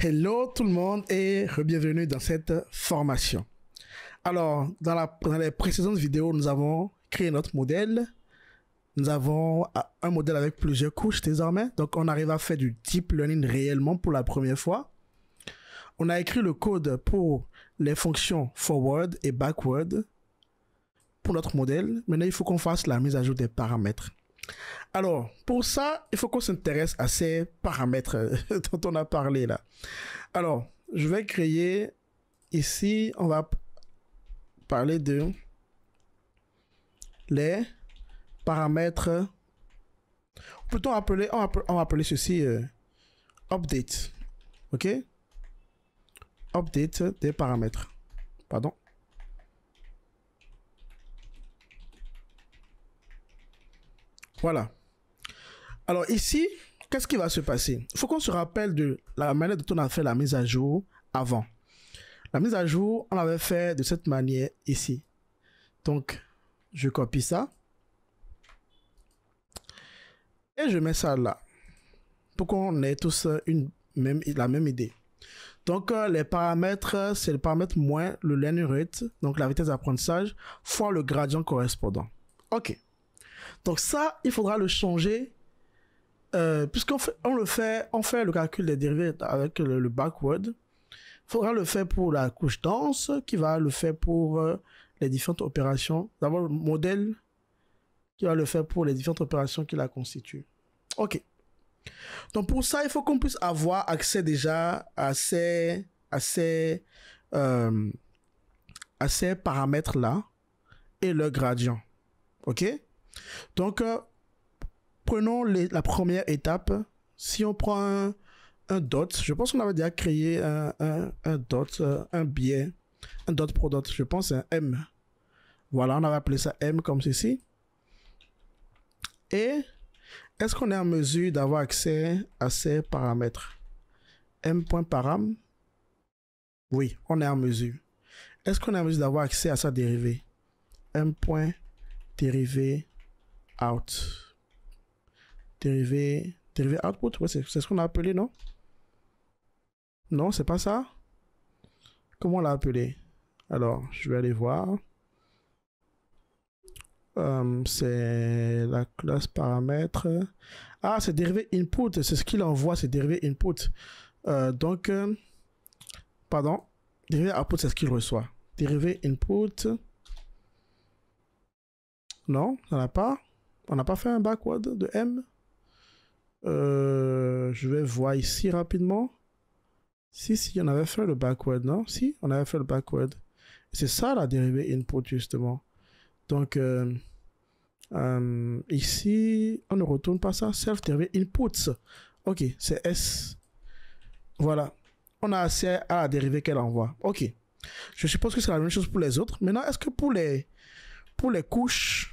Hello tout le monde et bienvenue dans cette formation. Alors, dans les précédentes vidéos, nous avons créé notre modèle. Nous avons un modèle avec plusieurs couches désormais. Donc, on arrive à faire du deep learning réellement pour la première fois. On a écrit le code pour les fonctions forward et backward pour notre modèle. Maintenant, il faut qu'on fasse la mise à jour des paramètres. Alors, pour ça, il faut qu'on s'intéresse à ces paramètres dont on a parlé là. Alors, je vais créer ici, on va parler de les paramètres. Plutôt, on va appeler ceci update. OK? Update des paramètres. Pardon. Voilà. Alors ici, qu'est-ce qui va se passer? Il faut qu'on se rappelle de la manière dont on a fait la mise à jour avant. La mise à jour, on l'avait fait de cette manière ici. Donc, je copie ça. Et je mets ça là. Pour qu'on ait tous la même idée. Donc, les paramètres, c'est le paramètre moins le learning rate, donc la vitesse d'apprentissage, fois le gradient correspondant. OK. Donc ça, il faudra le changer puisqu'on fait le calcul des dérivés avec le backward. Il faudra le faire pour la couche dense, qui va le faire pour les différentes opérations. D'abord, le modèle qui va le faire pour les différentes opérations qui la constituent. OK. Donc pour ça, il faut qu'on puisse avoir accès déjà à ces paramètres-là et leur gradient. OK? Donc, prenons la première étape. Si on prend un dot, je pense qu'on avait déjà créé un dot, un biais, un dot pro dot, je pense un M. Voilà, on avait appelé ça M comme ceci. Et est-ce qu'on est en mesure d'avoir accès à ces paramètres? M.param. Oui, on est en mesure. Est-ce qu'on est en mesure d'avoir accès à sa dérivée? M.dérivée out. Dérivé output, ouais, c'est ce qu'on a appelé, non? Non, c'est pas ça? Comment on l'a appelé? Alors, je vais aller voir. C'est la classe paramètre. Ah, c'est dérivé input, c'est ce qu'il envoie, c'est dérivé input. Pardon, dérivé output, c'est ce qu'il reçoit. Dérivé input. Non, ça n'a pas. On n'a pas fait un backward de M. Je vais voir ici rapidement. Si, on avait fait le backward, non? Si, on avait fait le backward. C'est ça la dérivée input, justement. Donc, ici, on ne retourne pas ça. Self-derivé inputs. OK, c'est S. Voilà. On a accès à la dérivée qu'elle envoie. OK. Je suppose que c'est la même chose pour les autres. Maintenant, est-ce que pour les couches...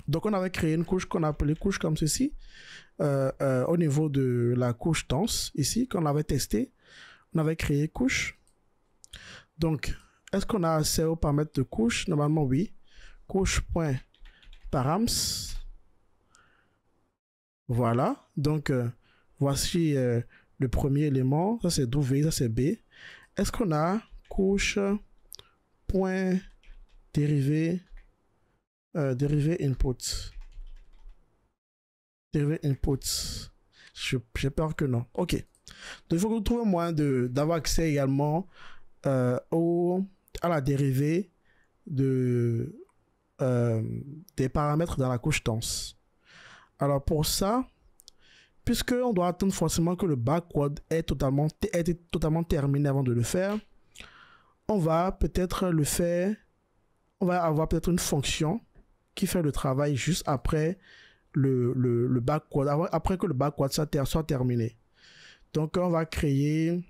Donc, on avait créé une couche qu'on a appelée couche comme ceci. Au niveau de la couche dense, ici, qu'on avait testé, on avait créé couche. Donc, est-ce qu'on a accès aux paramètres de couche? Normalement, oui. Couche.params. Voilà. Donc, voici le premier élément. Ça, c'est W, ça, c'est B. Est-ce qu'on a couche.dérivé input? Dérivé input. J'ai peur que non. OK. Donc, il faut que vous trouviez un moyen d'avoir accès également à la dérivée des paramètres dans la couche dense. Alors, pour ça, puisqu'on doit attendre forcément que le backward ait totalement terminé avant de le faire, on va peut-être le faire. On va avoir peut-être une fonction qui fait le travail juste après le backward, après que le backward soit terminé. Donc, on va créer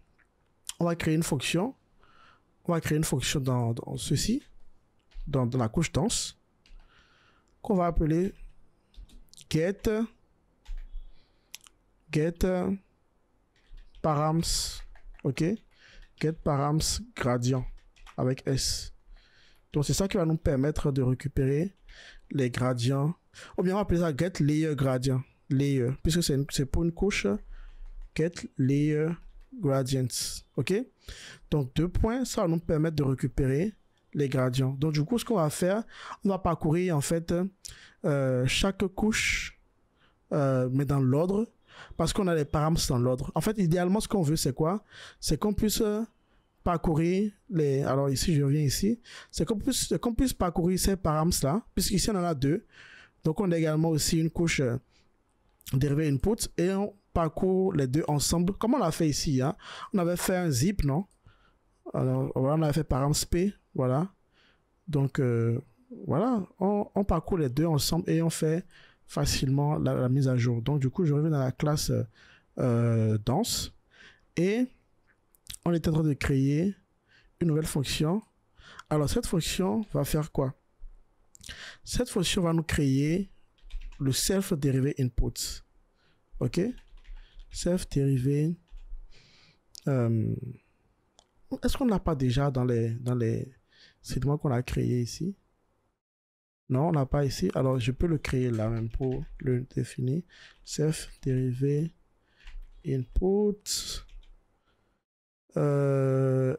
une fonction. On va créer une fonction dans ceci, dans la couche dense, qu'on va appeler get params, OK? Get params gradient avec S. Donc, c'est ça qui va nous permettre de récupérer les gradients. Ou bien, on va appeler ça get layer gradient. Layer, puisque c'est pour une couche. Get layer gradients. OK? Donc, 2 points, ça va nous permettre de récupérer les gradients. Donc, du coup, ce qu'on va faire, on va parcourir en fait chaque couche, mais dans l'ordre, parce qu'on a les paramètres dans l'ordre. En fait, idéalement, ce qu'on veut, c'est quoi? C'est qu'on puisse parcourir les... Alors ici, je reviens ici. C'est qu'on puisse parcourir ces paramètres-là, puisqu'ici, on en a 2. Donc, on a également aussi une couche dérivée input, et on parcourt les deux ensemble, comme on l'a fait ici. Hein. On avait fait un zip, non? Alors, voilà, on avait fait paramètres P, voilà. Donc, voilà, on parcourt les deux ensemble et on fait facilement la mise à jour. Donc, du coup, je reviens dans la classe danse et on est en train de créer une nouvelle fonction. Alors, cette fonction va faire quoi? Cette fonction va nous créer le self-derivé input. OK? Self-derivé. Est-ce qu'on n'a pas déjà dans les segments qu'on a créés ici? Non, on n'a pas ici. Alors, je peux le créer là même pour le définir. Self-derivé input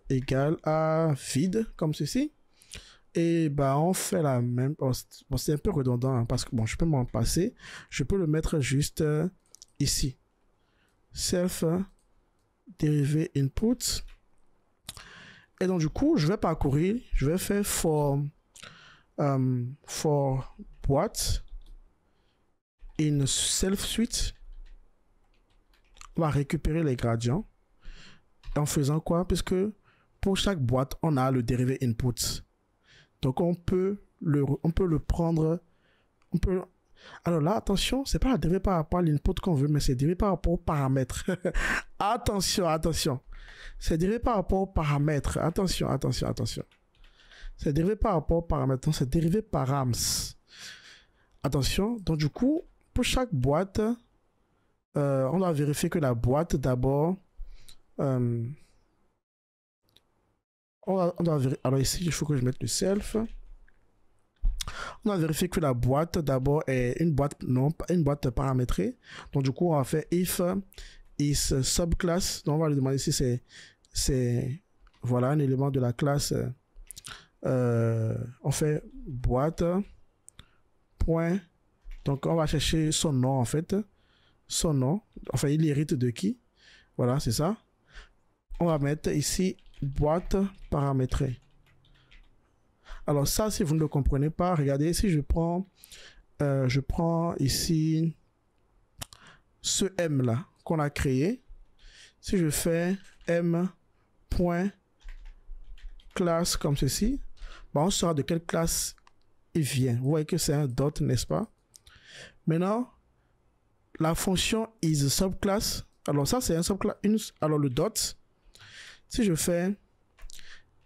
égale à vide, comme ceci. Et bah, on fait la même... Bon, c'est un peu redondant, hein, parce que bon, je peux m'en passer. Je peux le mettre juste ici. Self-derivé input. Et donc, du coup, je vais parcourir. Je vais faire for boîte in self-suite. On va récupérer les gradients. En faisant quoi? Puisque pour chaque boîte, on a le dérivé input. Donc, on peut le prendre. Alors là, attention, c'est pas la dérivée par rapport à l'input qu'on veut, mais c'est dérivé par rapport aux paramètres. Attention, attention. C'est dérivé par rapport aux paramètres. Attention, attention, attention. C'est dérivé par rapport aux paramètres. C'est dérivé params. Attention. Donc, du coup, pour chaque boîte, on doit vérifier que la boîte, d'abord, on doit vérifier. Alors ici, il faut que je mette le self. On a vérifié que la boîte d'abord est une boîte non une boîte paramétrée. Donc du coup on va faire if is subclass. Donc on va lui demander si c'est voilà un élément de la classe. On fait boîte point. Donc on va chercher son nom en fait. Son nom. Enfin il hérite de qui? Voilà c'est ça. On va mettre ici boîte paramétrée. Alors ça, si vous ne le comprenez pas, regardez, si je prends ici ce M là qu'on a créé. Si je fais M.classe comme ceci, ben on saura de quelle classe il vient. Vous voyez que c'est un dot, n'est-ce pas? Maintenant, la fonction is subclass. Alors ça, c'est un subclass. Alors le dot, si je fais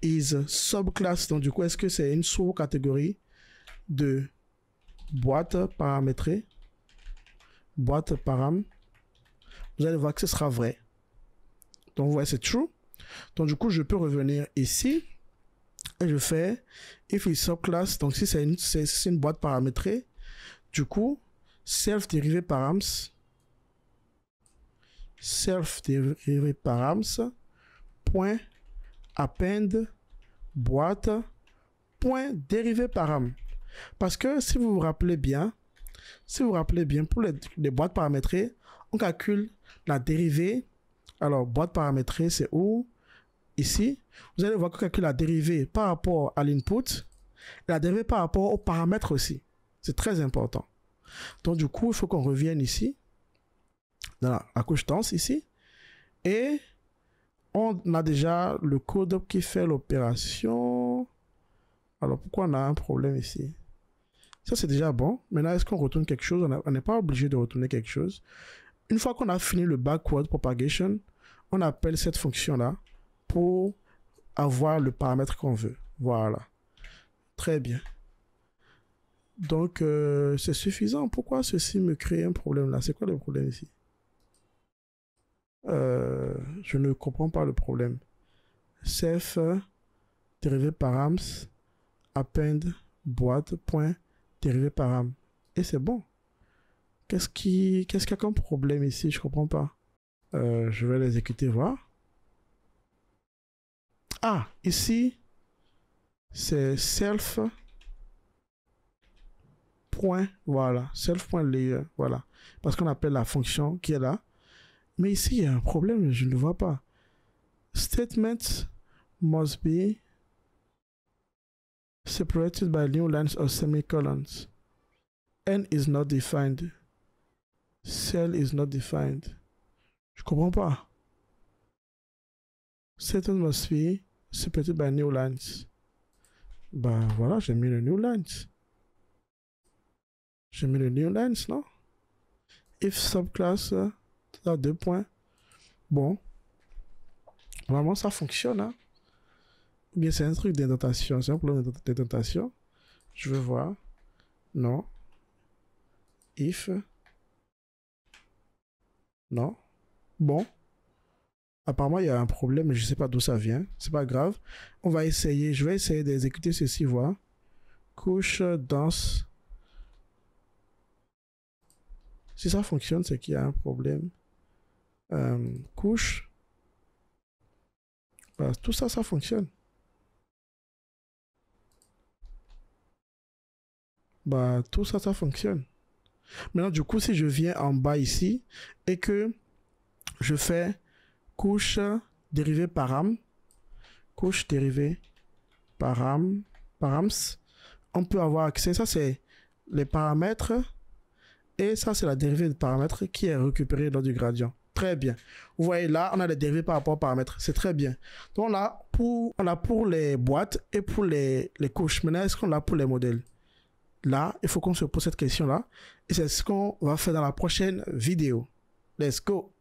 is subclass, donc du coup est-ce que c'est une sous-catégorie de boîte paramétrée, boîte param, vous allez voir que ce sera vrai. Donc vous voyez c'est true. Donc du coup je peux revenir ici et je fais if is subclass, donc si c'est une boîte paramétrée, du coup self derivé params point append boîte point dérivé param. Parce que si vous vous rappelez bien, pour les boîtes paramétrées, on calcule la dérivée. Alors boîte paramétrée c'est où? Ici, vous allez voir qu'on calcule la dérivée par rapport à l'input, la dérivée par rapport aux paramètres aussi. C'est très important. Donc du coup, il faut qu'on revienne ici dans la couche danse ici et on a déjà le code qui fait l'opération. Alors, pourquoi on a un problème ici? Ça, c'est déjà bon. Maintenant, est-ce qu'on retourne quelque chose? On n'est pas obligé de retourner quelque chose. Une fois qu'on a fini le backward propagation, on appelle cette fonction-là pour avoir le paramètre qu'on veut. Voilà. Très bien. Donc, c'est suffisant. Pourquoi ceci me crée un problème là? C'est quoi le problème ici? Je ne comprends pas le problème. Self dérivé params append boîte point dérivé param. Et c'est bon. Qu'est-ce qu'il y a comme problème ici? Je comprends pas. Je vais l'exécuter voir. Ah, ici, c'est self. Point, voilà, self.layer, voilà. Parce qu'on appelle la fonction qui est là. Mais ici, il y a un problème, je ne le vois pas. Statement must be separated by new lines or semicolons. N is not defined. Cell is not defined. Je comprends pas. Statement must be separated by new lines. Bah voilà, j'ai mis le new lines. J'ai mis le new lines, non? If subclass, à 2 points. Bon. Normalement, ça fonctionne, hein? Ou bien c'est un truc d'indentation. C'est un problème d'indentation. Je veux voir. Non. If. Non. Bon. Apparemment, il y a un problème, mais je ne sais pas d'où ça vient. C'est pas grave. On va essayer. Je vais essayer d'exécuter ceci, voir. Couche, danse. Si ça fonctionne, c'est qu'il y a un problème. Couche. Bah, tout ça, ça fonctionne. Bah, tout ça, ça fonctionne. Maintenant, du coup, si je viens en bas ici et que je fais couche dérivée param, couche dérivée params, on peut avoir accès. Ça, c'est les paramètres et ça, c'est la dérivée de paramètres qui est récupérée lors du gradient. Très bien. Vous voyez là, on a les dérivées par rapport aux paramètres. C'est très bien. Donc là, on a pour les boîtes et pour les couches. Maintenant, est-ce qu'on a pour les modèles? Là, il faut qu'on se pose cette question-là. Et c'est ce qu'on va faire dans la prochaine vidéo. Let's go!